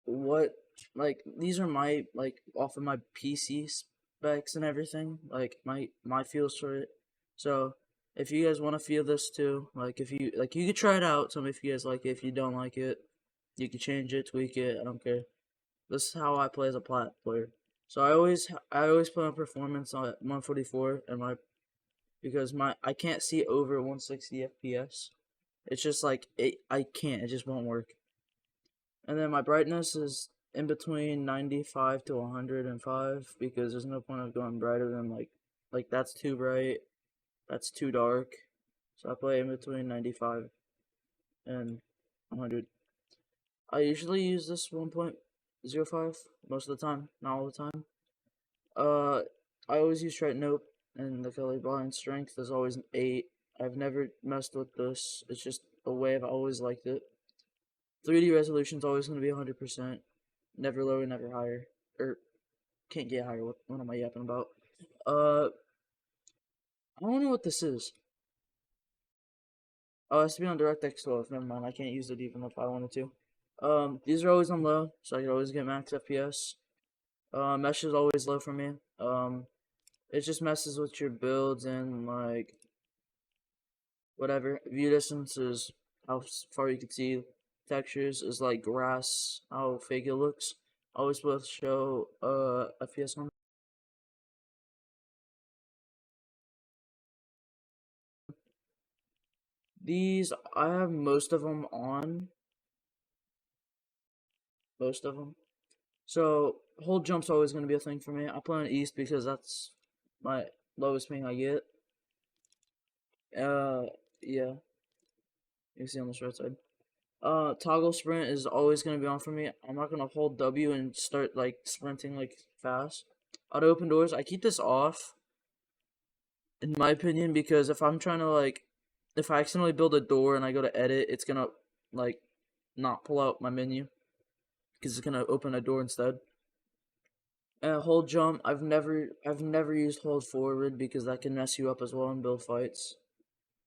what like these are my like off of my PC specs and everything, like my feels for it. So if you guys want to feel this too, like if you like, you could try it out. Tell me if you guys like it. If you don't like it, you can change it, tweak it. I don't care. This is how I play as a plat player. So I always play on performance on 144 and my because my I can't see over 160 FPS. It's just like I can't. It just won't work. And then my brightness is in between 95 to 105 because there's no point of going brighter than like that's too bright, that's too dark. So I play in between 95 and 100. I usually use this 1.05 most of the time, not all the time. Uh, I always use straight nope, and the color blind strength is always an 8. I've never messed with this. It's just a way I've always liked it. 3D resolution is always going to be 100%. Never lower, never higher. Or can't get higher. What am I yapping about? Uh, I don't know what this is. Oh, it has to be on DirectX 12. Never mind. I can't use it even if I wanted to. These are always on low, so I can always get max FPS. Mesh is always low for me. It just messes with your builds and like whatever. View distance is how far you can see. Textures is like grass, how fake it looks. Always will show FPS on. These I have most of them on. Most of them. So hold jump's always going to be a thing for me. I play on east because that's my lowest ping I get. Uh, yeah, you can see on this right side. Toggle sprint is always gonna be on for me. I'm not gonna hold W and start like sprinting like fast. Auto open doors, I keep this off, in my opinion, because if I'm trying to like, if I accidentally build a door and I go to edit, it's gonna like not pull out my menu because it's gonna open a door instead. And hold jump, I've never used hold forward because that can mess you up as well in build fights.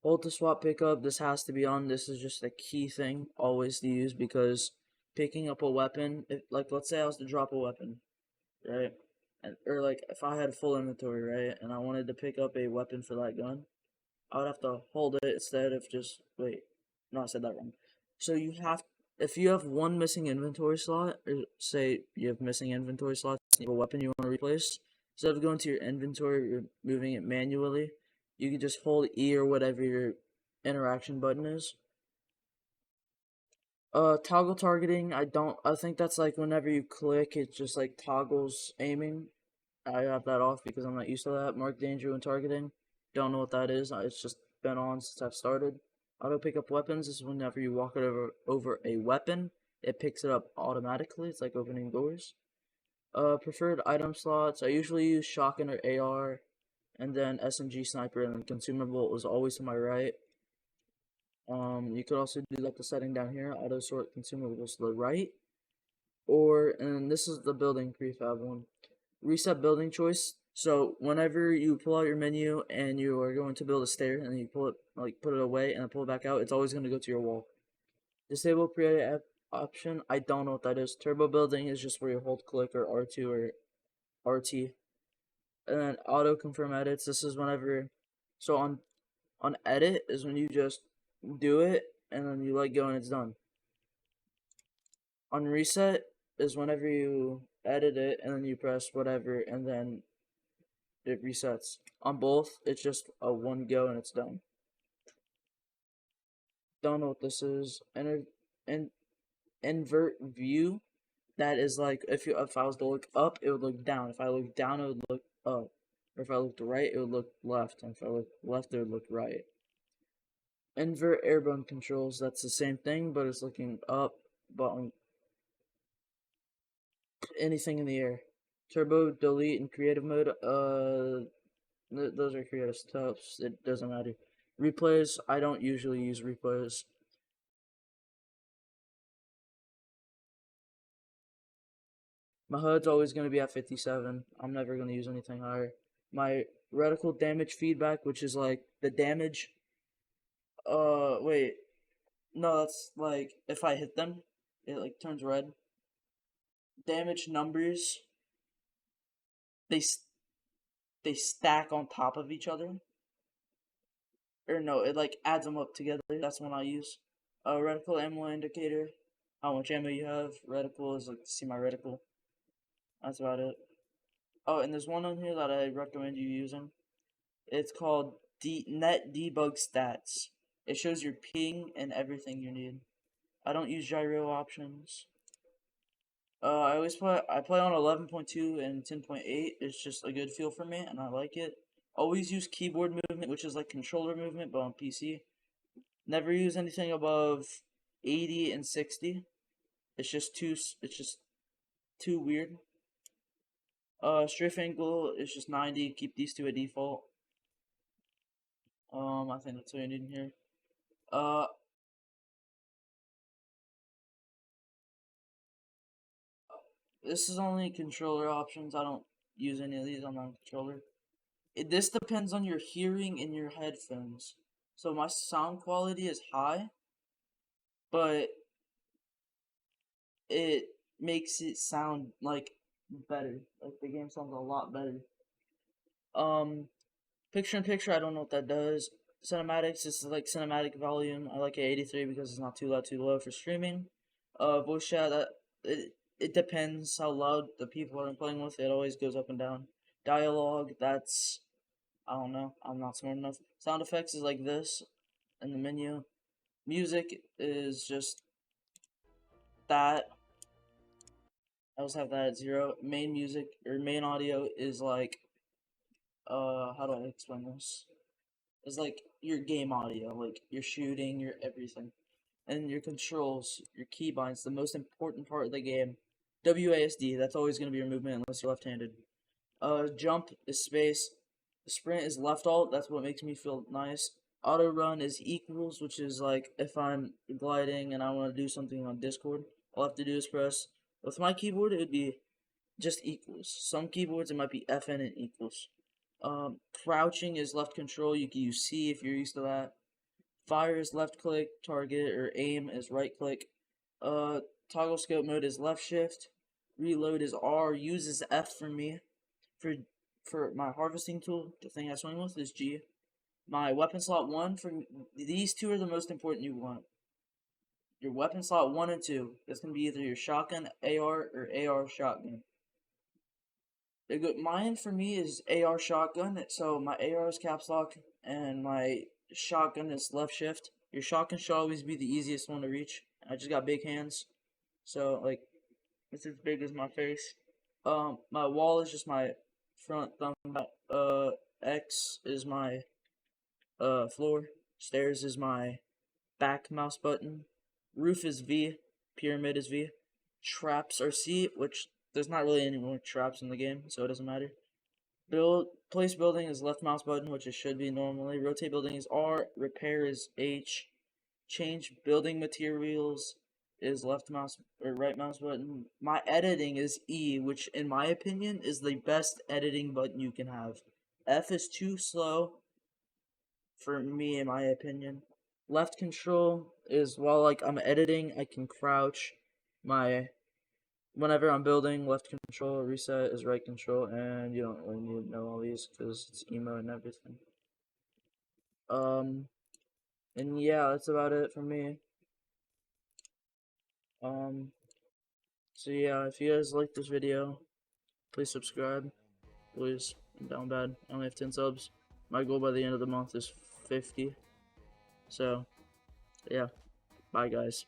Hold to swap pickup, this has to be on. This is just a key thing always to use because picking up a weapon, if, like let's say I was to drop a weapon, right? And, or like if I had full inventory, right, and I wanted to pick up a weapon for that gun, I would have to hold it instead of just wait. No, I said that wrong. So you have if you have one missing inventory slot, or say you have missing inventory slots, you have a weapon you want to replace, instead of going to your inventory, you're moving it manually. You can just hold E or whatever your interaction button is. Toggle targeting. I think that's like whenever you click, it just like toggles aiming. I have that off because I'm not used to that. Mark danger when targeting. Don't know what that is. It's just been on since I've started. Auto pick up weapons is whenever you walk it over a weapon, it picks it up automatically. It's like opening doors. Preferred item slots. I usually use shotgun or AR, and then SMG sniper, and then consumable is always to my right. You could also do like the setting down here, auto sort consumables to the right, or and this is the building prefab one. Reset building choice. So whenever you pull out your menu and you are going to build a stair and you pull it like put it away and then pull it back out, it's always going to go to your wall. Disable pre-edit option. I don't know what that is. Turbo building is just where you hold click or R2 or RT. And then auto confirm edits. This is whenever so on edit is when you just do it and then you let go and it's done. On reset is whenever you edit it and then you press whatever and then it resets. On both, it's just a one go and it's done. Don't know what this is. Invert view. That is like if I was to look up, it would look down. If I look down, it would look up. Or if I looked right, it would look left. And if I looked left, it would look right. Invert airborne controls. That's the same thing, but it's looking up, button, anything in the air. Turbo, delete, and creative mode. Those are creative stuffs. It doesn't matter. Replays. I don't usually use replays. My HUD's always going to be at 57. I'm never going to use anything higher. My reticle damage feedback, which is like the damage. Wait. No, that's like if I hit them, it like turns red. damage numbers, they they stack on top of each other. Or no, it like adds them up together. That's one I use. Reticle ammo indicator. How much ammo you have. Reticle is like to see my reticle. That's about it. Oh, and there's one on here that I recommend you using. It's called Net Debug Stats. It shows your ping and everything you need. I don't use gyro options. I play on 11.2 and 10.8. It's just a good feel for me, and I like it. Always use keyboard movement, which is like controller movement, but on PC. Never use anything above 80 and 60. It's just too weird. Strafe angle is just 90. Keep these two at default. I think that's what you need in here. This is only controller options. I don't use any of these on my controller. This depends on your hearing in your headphones. So my sound quality is high, but it makes it sound like better. Like the game sounds a lot better. Picture in picture, I don't know what that does. Cinematics, this is like cinematic volume. I like it 83 because it's not too loud, too low for streaming. Voice chat, it depends how loud the people are playing with. It always goes up and down. Dialogue, that's, I don't know. I'm not smart enough. Sound effects is like this in the menu. Music is just that. I also have that at 0. Main music or main audio is like how do I explain this? It's like your game audio, like your shooting, your everything. And your controls, your keybinds, the most important part of the game. WASD, that's always gonna be your movement unless you're left-handed. Jump is space. Sprint is left alt, that's what makes me feel nice. Auto run is equals, which is like if I'm gliding and I want to do something on Discord, all I have to do is press. With my keyboard, it would be just equals. Some keyboards, it might be FN and equals. Crouching is left control, you can use C if you're used to that. Fire is left click, target or aim is right click. Toggle scope mode is left shift. Reload is R. Uses F for me. For my harvesting tool, the thing I swing with is G. My weapon slot 1, for these two are the most important you want. Your weapon slot 1 and 2. This can be either your shotgun, AR, or AR shotgun. Mine for me is AR shotgun, so my AR is caps lock, and my shotgun is left shift. Your shotgun should always be the easiest one to reach. I just got big hands, so like it's as big as my face. My wall is just my front thumb. X is my floor. Stairs is my back mouse button. Roof is V. Pyramid is V. Traps are C, which there's not really any more traps in the game, so it doesn't matter. Place building is left mouse button, which it should be normally. Rotate building is R. Repair is H. Change building materials is left mouse or right mouse button. My editing is E, which in my opinion is the best editing button you can have. F is too slow for me in my opinion. Left control is while like I'm editing, I can crouch. Whenever I'm building, left control, reset is right control, and you don't really need to know all these because it's emo and everything. And yeah, that's about it for me. So yeah, if you guys like this video, please subscribe. Please, I'm down bad. I only have 10 subs. My goal by the end of the month is 50. So, yeah, bye guys.